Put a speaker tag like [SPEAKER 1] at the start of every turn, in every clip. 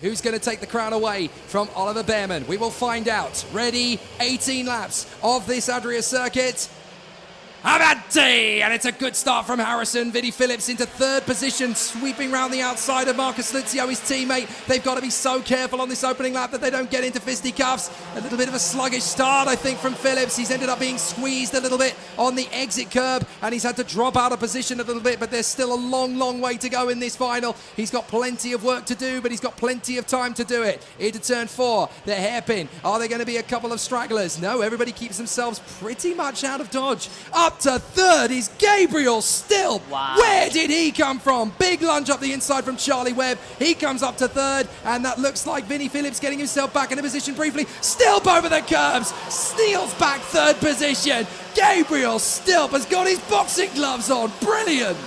[SPEAKER 1] Who's going to take the crown away from Oliver Bearman? We will find out. Ready, 18 laps of this Adria circuit. Avanti! And it's a good start from Harrison. Vinnie Phillips into third position, sweeping round the outside of Marcus Luzio, his teammate. They've got to be so careful on this opening lap that they don't get into fisticuffs. A little bit of a sluggish start, I think, from Phillips. He's ended up being squeezed a little bit on the exit curb, and he's had to drop out of position a little bit, but there's still a long, long way to go in this final. He's got plenty of work to do, but he's got plenty of time to do it. Into turn 4, the hairpin. Are there going to be a couple of stragglers? No, everybody keeps themselves pretty much out of dodge. Up to third is Gabriel Stilp.
[SPEAKER 2] Wow.
[SPEAKER 1] Where did he come from? Big lunge up the inside from Charlie Webb. He comes up to third, and that looks like Vinnie Phillips getting himself back into position briefly. Stilp over the curbs, steals back third position. Gabriel Stilp has got his boxing gloves on. Brilliant.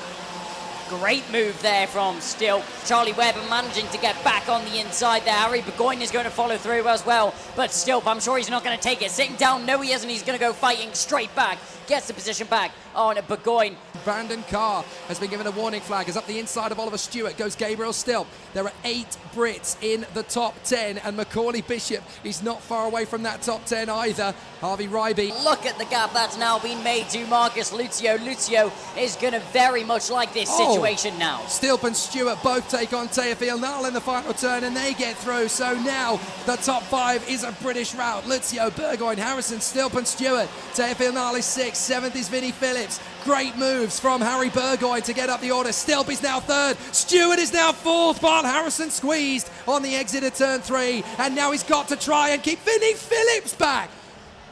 [SPEAKER 2] Great move there from Stilp. Charlie Webb managing to get back on the inside there. Harry Burgoyne is going to follow through as well. But Stilp, I'm sure he's not going to take it. Sitting down, no he isn't. He's going to go fighting straight back. Gets the position back on Burgoyne.
[SPEAKER 1] Brandon Carr has been given a warning flag as up the inside of Oliver Stewart goes Gabriel Stilp. There are 8 Brits in the top 10, and Macaulay Bishop is not far away from that top 10 either. Harvey Ryby.
[SPEAKER 2] Look at the gap that's now been made to Marcus Luzio. Luzio is going to very much like this situation now.
[SPEAKER 1] Stilp and Stewart both take on Teofil Nall in the final turn, and they get through. So now the top 5 is a British route. Luzio, Burgoyne, Harrison, Stilp and Stewart. Teofil Nall is 6th. 7th is Vinnie Phillips. Great moves from Harry Burgoyne to get up the order. Stilp is now 3rd. Stewart is now 4th, while Harrison squeezed on the exit of turn 3. And now he's got to try and keep Vinnie Phillips back.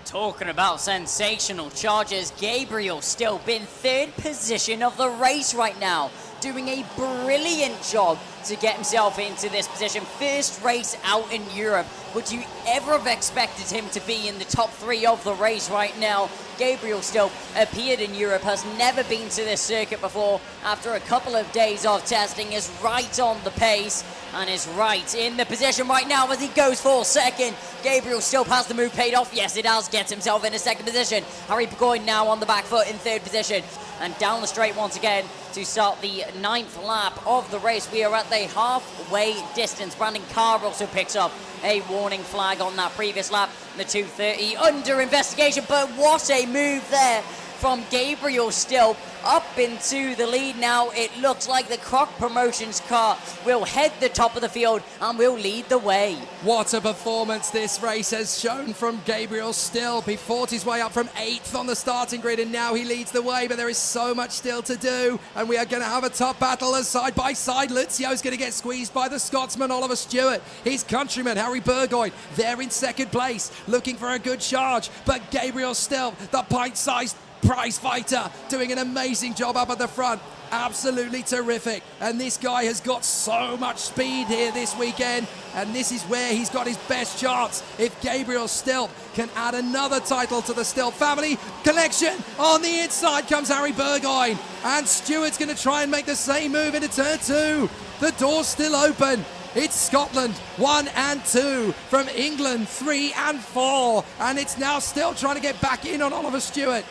[SPEAKER 2] Talking about sensational charges, Gabriel Stilp in 3rd position of the race right now, doing a brilliant job to get himself into this position. First race out in Europe. Would you ever have expected him to be in the top 3 of the race right now? Gabriel Stilp appeared in Europe, has never been to this circuit before. After a couple of days of testing, is right on the pace and is right in the position right now as he goes for 2nd. Gabriel Stilp, has the move paid off? Yes, it has. Gets himself in a 2nd position. Harry Burgoyne now on the back foot in 3rd position. And down the straight once again to start the 9th lap of the race. We are at the halfway distance. Brandon Carr also picks up a warning flag on that previous lap. The 2:30 under investigation, but what a move there from Gabriel Stilp up into the lead now. It looks like the Croc Promotions car will head the top of the field and will lead the way.
[SPEAKER 1] What a performance this race has shown from Gabriel Stilp. He fought his way up from 8th on the starting grid, and now he leads the way, but there is so much still to do, and we are going to have a top battle as side by side. Luzio is going to get squeezed by the Scotsman Oliver Stewart. His countryman Harry Burgoyne there in 2nd place, looking for a good charge, but Gabriel Stilp, the pint-sized prize fighter, doing an amazing job up at the front. Absolutely terrific. And this guy has got so much speed here this weekend, and this is where he's got his best chance. If Gabriel Stilp can add another title to the Stilp family collection, on the inside comes Harry Burgoyne, and Stewart's going to try and make the same move into turn 2. The door's still open. It's Scotland 1 and 2, from England 3 and 4, and it's now still trying to get back in on Oliver Stewart.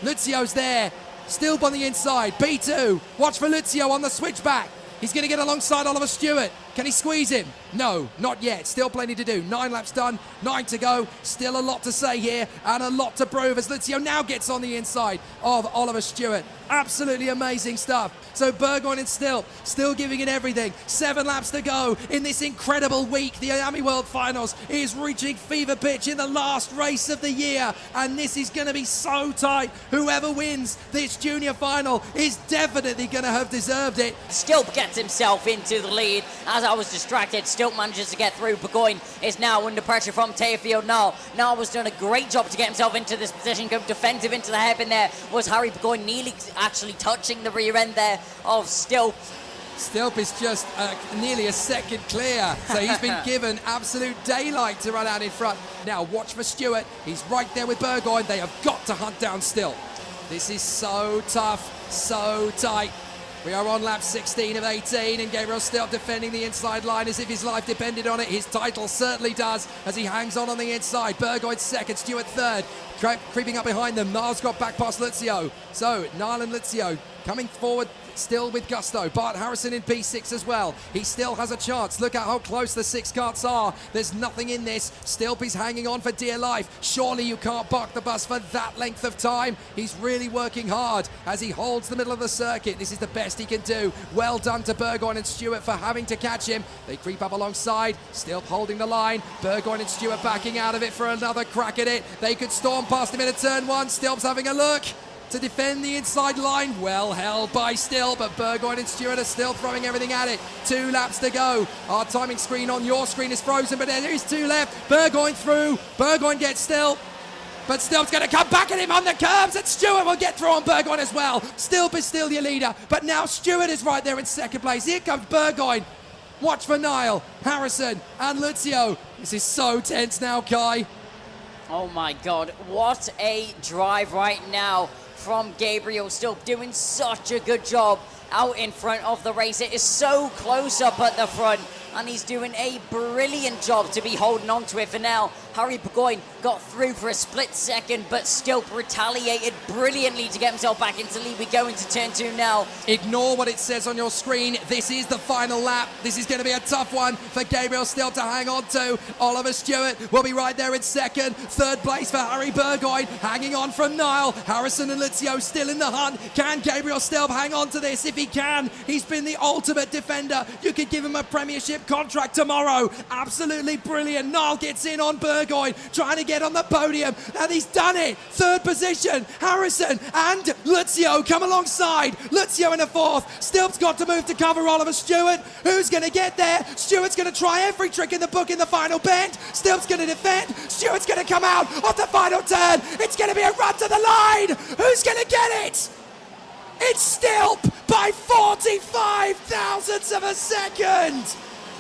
[SPEAKER 1] Luzio's there, Stilp on the inside, B2, watch for Luzio on the switchback. He's going to get alongside Oliver Stewart. Can he squeeze him? No, not yet. Still plenty to do. 9 laps done, 9 to go. Still a lot to say here and a lot to prove as Luzio now gets on the inside of Oliver Stewart. Absolutely amazing stuff. So Burgoyne and Stilp still giving it everything. 7 laps to go in this incredible week. The IAME World Finals is reaching fever pitch in the last race of the year, and this is going to be so tight. Whoever wins this junior final is definitely going to have deserved it.
[SPEAKER 2] Stilp gets himself into the lead. As I was distracted, Stilp manages to get through. Burgoyne is now under pressure from Teofil Nall. Nall has done a great job to get himself into this position, go defensive into the hairpin there. Was Harry Burgoyne nearly actually touching the rear end there of Stilp.
[SPEAKER 1] Stilp is just nearly a 2nd clear, so he's been given absolute daylight to run out in front. Now watch for Stewart, he's right there with Burgoyne. They have got to hunt down Stilp. This is so tough, so tight. We are on lap 16 of 18, and Gabriel Stilp defending the inside line as if his life depended on it. His title certainly does as he hangs on the inside. Burgoyne 2nd, Stewart 3rd. Creeping up behind them, Niall's got back past Luzio. So Niall and Luzio coming forward still with gusto. Bart Harrison in P6 as well. He still has a chance. Look at how close the 6 carts are. There's nothing in this. Stilp is hanging on for dear life. Surely you can't park the bus for that length of time. He's really working hard as he holds the middle of the circuit. This is the best he can do. Well done to Burgoyne and Stewart for having to catch him. They creep up alongside. Stilp holding the line. Burgoyne and Stewart backing out of it for another crack at it. They could storm past him in a turn 1. Stilp's having a look to defend the inside line. Well held by Stilp, but Burgoyne and Stewart are still throwing everything at it. 2 laps to go. Our timing screen on your screen is frozen, but there is 2 left. Burgoyne through. Burgoyne gets Stilp, but Stilp's going to come back at him on the curbs, and Stewart will get through on Burgoyne as well. Stilp is still your leader, but now Stewart is right there in second place. Here comes Burgoyne. Watch for Niall, Harrison, and Lucio. This is so tense now, Kai.
[SPEAKER 2] Oh my God, what a drive right now from Gabriel Stilp, doing such a good job out in front of the race. It is so close up at the front, and he's doing a brilliant job to be holding on to it for now. Harry Burgoyne got through for a split second, but Stilp retaliated brilliantly to get himself back into lead. We go into turn 2 now.
[SPEAKER 1] Ignore what it says on your screen. This is the final lap. This is going to be a tough one for Gabriel Stilp to hang on to. Oliver Stewart will be right there in second. Third place for Harry Burgoyne, hanging on from Niall. Harrison and Lucio still in the hunt. Can Gabriel Stilp hang on to this? If he can, he's been the ultimate defender. You could give him a premiership contract tomorrow. Absolutely brilliant. Niall gets in on Burgoyne, trying to get on the podium, and he's done it. Third position, Harrison and Lucio come alongside. Lucio in a 4th. Stilp's got to move to cover Oliver Stewart. Who's going to get there? Stewart's going to try every trick in the book in the final bend. Stilp's going to defend. Stewart's going to come out of the final turn. It's going to be a run to the line. Who's going to get it? It's Stilp by 45 thousandths of a second.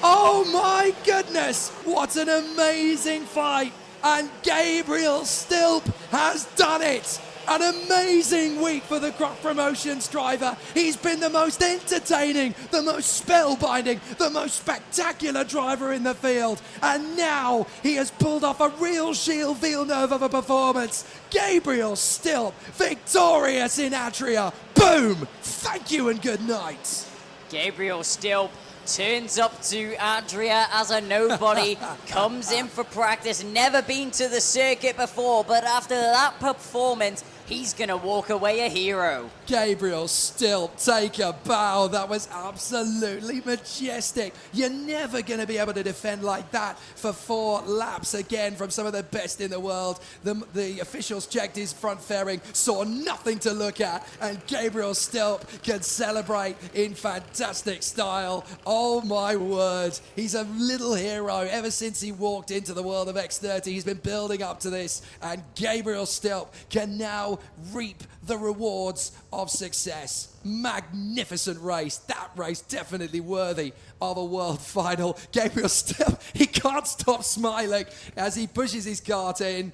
[SPEAKER 1] Oh my goodness, what an amazing fight. And Gabriel Stilp has done it. An amazing week for the Crop Promotions driver. He's been the most entertaining, the most spellbinding, the most spectacular driver in the field. And now he has pulled off a real Gilles Villeneuve of a performance. Gabriel Stilp, victorious in Adria. Boom! Thank you and good night.
[SPEAKER 2] Gabriel Stilp turns up to Adria as a nobody, comes in for practice, never been to the circuit before, but after that performance, he's going to walk away a hero.
[SPEAKER 1] Gabriel Stilp, take a bow. That was absolutely majestic. You're never going to be able to defend like that for 4 laps again from some of the best in the world. The officials checked his front fairing, saw nothing to look at, and Gabriel Stilp can celebrate in fantastic style. Oh my word. He's a little hero. Ever since he walked into the world of X30, he's been building up to this, and Gabriel Stilp can now reap the rewards of success. Magnificent race. That race definitely worthy of a world final. Gabriel Stilp, he can't stop smiling as he pushes his kart in.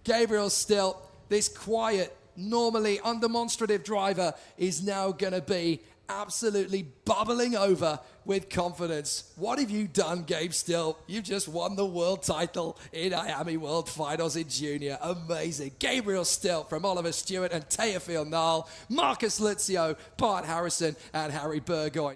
[SPEAKER 1] Gabriel Stilp, this quiet, normally undemonstrative driver, is now going to be absolutely bubbling over with confidence. What have you done, Gabe Stilp? You've just won the world title in IAME World Finals in Junior. Amazing. Gabriel Stilp from Oliver Stewart and Teofil Niall, Marcus Lucio, Bart Harrison and Harry Burgoyne.